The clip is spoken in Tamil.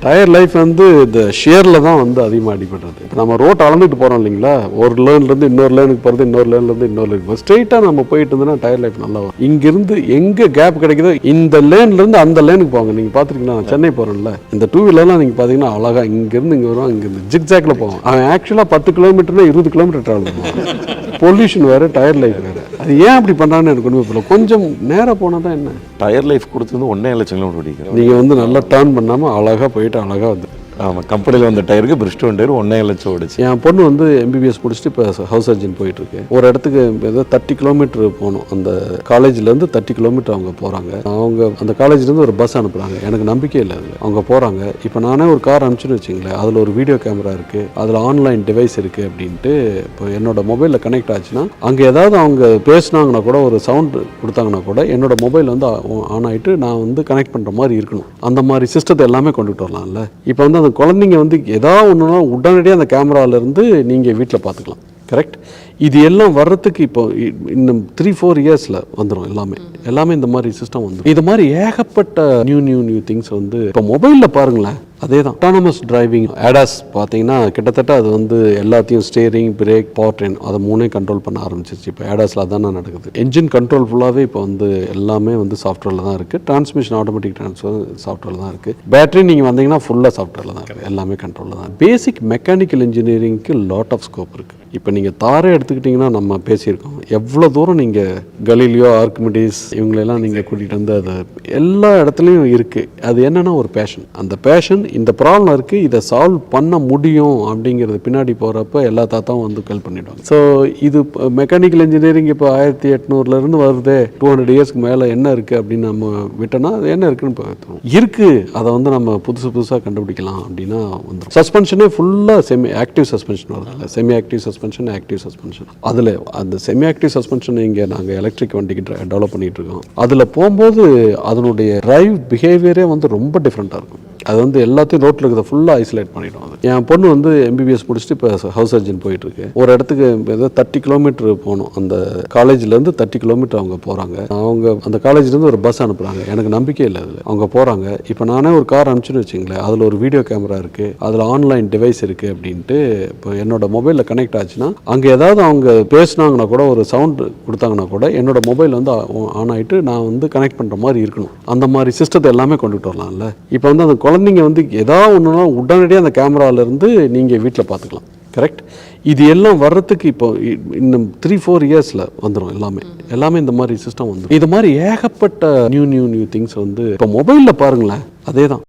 டயர் லைஃப் வந்து இந்த ஷேரில் தான் வந்து அதிகமாக அடிபடுறது. இப்போ நம்ம ரோட் அளந்துட்டு போகிறோம் இல்லைங்களா, ஒரு லேன்லேருந்து இன்னொரு லேனுக்கு போகிறது, இன்னொரு லேன்லேருந்து இன்னொரு லேனுக்கு போகிறது, ஸ்ட்ரெயிட்டாக நம்ம போயிட்டு இருந்தோம்னா டயர் லைஃப் நல்லா வரும். இங்கேருந்து எங்கே கேப் கிடைக்குதோ இந்த லேன்லேருந்து அந்த லேனுக்கு போவாங்க. நீங்கள் பார்த்துருக்கீங்களா, நான் சென்னை போகிறேன்ல, இந்த டூ வீலர்லாம் நீங்கள் பார்த்தீங்கன்னா அழகாக இங்கேருந்து இங்கே வரும், இங்கேருந்து ஜிக்ஜாக்ல போவோம். அவன் ஆக்சுவலாக 10 கிலோமீட்டர்னா 20 கிலோமீட்டர் ட்ராவல் பண்ணுவான். பொல்யூஷன் வேறு, டயர் லைஃப் வேறு. அது ஏன் அப்படி பண்ணுறான்னு எனக்கு ஒன்றுமே புரியல. கொஞ்சம் நேராக போனால் தான் என்ன, டயர் லைஃப் கொடுத்து 1.5 லட்சம் கிலோமீட்டர் ஓடிக்கிறோம். நீங்கள் வந்து நல்லா டர்ன் பண்ணாமல் அழகாக போயிட்டு அழகாக வந்து. ஆமாம், கம்பெனியில் வந்த டயருக்கு பிரிஸ்டோன் டயர் 1.5 லட்சம் ஓடிச்சு. என் பொண்ணு வந்து MBBS முடிச்சுட்டு இப்போ ஹவுஸ் சர்ஜன் போயிட்டுருக்கு. ஒரு இடத்துக்கு ஏதோ 30 கிலோமீட்டர் போகணும். அந்த காலேஜ்லேருந்து 30 கிலோமீட்டர் அவங்க போகிறாங்க. அவங்க அந்த காலேஜ்லேருந்து ஒரு பஸ் அனுப்புகிறாங்க. எனக்கு நம்பிக்கை இல்லை அதில். அவங்க போகிறாங்க. இப்போ நானே ஒரு கார் அனுப்பிச்சுன்னு வச்சிங்களேன், அதில் ஒரு வீடியோ கேமரா இருக்குது, அதில் ஆன்லைன் டிவைஸ் இருக்குது அப்படின்ட்டு. இப்போ என்னோட மொபைலில் கனெக்ட் ஆச்சுன்னா அங்கே ஏதாவது அவங்க பேசினாங்கன்னா கூட, ஒரு சவுண்டு கொடுத்தாங்கன்னா கூட என்னோட மொபைல் வந்து ஆன் ஆகிட்டு நான் வந்து கனெக்ட் பண்ணுற மாதிரி இருக்கணும். அந்த மாதிரி சிஸ்டத்தை எல்லாமே கொண்டுட்டு வரலாம்ல. இப்போ வந்து அந்த குழந்தைங்க வந்து ஏதாவது ஒன்றுனா உடனடியாக அந்த கேமராலேருந்து நீங்கள் வீட்டில் பார்த்துக்கலாம். கரெக்ட். இது எல்லாம் வர்றதுக்கு இப்போ இன்னும் 3-4 இயர்ஸில் வந்துடும். எல்லாமே இந்த மாதிரி சிஸ்டம் வந்துடும். இது மாதிரி ஏகப்பட்ட நியூ திங்ஸ் வந்து இப்போ மொபைலில் பாருங்களேன். அதே தான் அட்டானமஸ் டிரைவிங். ADAS பார்த்தீங்கன்னா கிட்டத்தட்ட அது வந்து எல்லாத்தையும் ஸ்டேரிங், பிரேக், பவர் ட்ரெயின் அதை மூணே கண்ட்ரோல் பண்ண ஆரம்பிச்சிருச்சு. இப்போ ADASல அதான் நடக்குது. என்ஜின் கண்ட்ரோல் ஃபுல்லாகவே இப்போ வந்து எல்லாமே வந்து சாஃப்ட்வேரில் தான் இருக்குது. டிரான்ஸ்மிஷன், ஆட்டோமேட்டிக் ட்ரான்ஸ்ஃபர் சாஃப்ட்வேரில் தான் இருக்குது. பேட்டரி நீங்கள் வந்தீங்கன்னா ஃபுல்லாக சாஃப்ட்வேரில் தான் இருக்குது. எல்லாமே கண்ட்ரோலில் தான். பேசிக் மெக்கானிக்கல் இன்ஜினியரிங்க்கு லாட் ஆஃப் ஸ்கோப் இருக்குது. இப்போ நீங்கள் தாரே எடுத்துக்கிட்டிங்கன்னா, நம்ம பேசியிருக்கோம் எவ்வளோ தூரம் நீங்கள் கலீலியோ, ஆர்கிமிடிஸ் இவங்களெல்லாம் நீங்கள் கூட்டிகிட்டு வந்து அது எல்லா இடத்துலையும் இருக்குது. அது என்னென்னா ஒரு பேஷன். அந்த பேஷன், இந்த ப்ராப்ளம் இருக்குது, இதை சால்வ் பண்ண முடியும் அப்படிங்கிறது பின்னாடி போகிறப்ப எல்லா தாத்தாவும் வந்து கல் பண்ணிவிடுவாங்க. ஸோ இது மெக்கானிக்கல் இன்ஜினியரிங் இப்போ 1800 வருது. 200 இயர்ஸ்க்கு மேலே என்ன இருக்குது அப்படின்னு நம்ம விட்டோன்னா அது என்ன இருக்குன்னு பார்த்தோம். இருக்குது, அதை வந்து நம்ம புதுசாக கண்டுபிடிக்கலாம் அப்படின்னா வந்துடும். சஸ்பென்ஷனே ஃபுல்லாக செமி ஆக்டிவ் சஸ்பென்ஷன் வருது. Semi active suspension, active suspension. அதில் அந்த செமி ஆக்டிவ் சஸ்பென்ஷன் இங்கே நாங்கள் எலக்ட்ரிக் வண்டிக்கு டெவலப் பண்ணிகிட்டு இருக்கோம். அதில் போகும்போது அதனுடைய டிரைவ் பிஹேவியரே வந்து ரொம்ப டிஃப்ரெண்ட்டாக இருக்கும். அது வந்து எல்லாத்தையும் ரோட்டில் இருக்கிறத ஃபுல்லாக ஐசோலேட் பண்ணிவிடும். அது என் பொண்ணு வந்து MBBS முடிச்சுட்டு இப்போ ஹவுஸ் சர்ஜன் போயிட்டுருக்கு. ஒரு இடத்துக்கு ஏதோ 30 கிலோமீட்டர் போகணும். அந்த காலேஜ்லேருந்து 30 கிலோமீட்டர் அவங்க போகிறாங்க. அவங்க அந்த காலேஜ்லேருந்து ஒரு பஸ் அனுப்புகிறாங்க. எனக்கு நம்பிக்கை இல்லை அதில். அவங்க போகிறாங்க. இப்போ நானே ஒரு கார் அனுப்பிச்சுன்னு வச்சிங்களேன், அதில் ஒரு வீடியோ கேமரா இருக்குது, அதில் ஆன்லைன் டிவைஸ் இருக்குது அப்படின்ட்டு. இப்போ என்னோட மொபைலில் கனெக்ட் ஆச்சுன்னா அங்கே ஏதாவது அவங்க பேசினாங்கன்னா கூட, ஒரு சவுண்டு கொடுத்தாங்கன்னா கூட என்னோட மொபைல் வந்து ஆன் ஆகிட்டு நான் வந்து கனெக்ட் பண்ணுற மாதிரி இருக்கணும். அந்த மாதிரி சிஸ்டத்தை எல்லாமே கொண்டுட்டு வரலாம்ல. இப்போ வந்து அந்த குழந்தைங்க வந்து ஏதாவது ஒன்றுனா உடனடியாக அந்த கேமராலேருந்து நீங்கள் வீட்டில் பார்த்துக்கலாம். கரெக்ட். இது எல்லாம் வர்றதுக்கு இப்போ இன்னும் 3-4 இயர்ஸில் வந்துடும். எல்லாமே இந்த மாதிரி சிஸ்டம் வந்துடும். இது மாதிரி ஏகப்பட்ட நியூ திங்ஸ் வந்து இப்போ மொபைலில் பாருங்களேன். அதே தான்.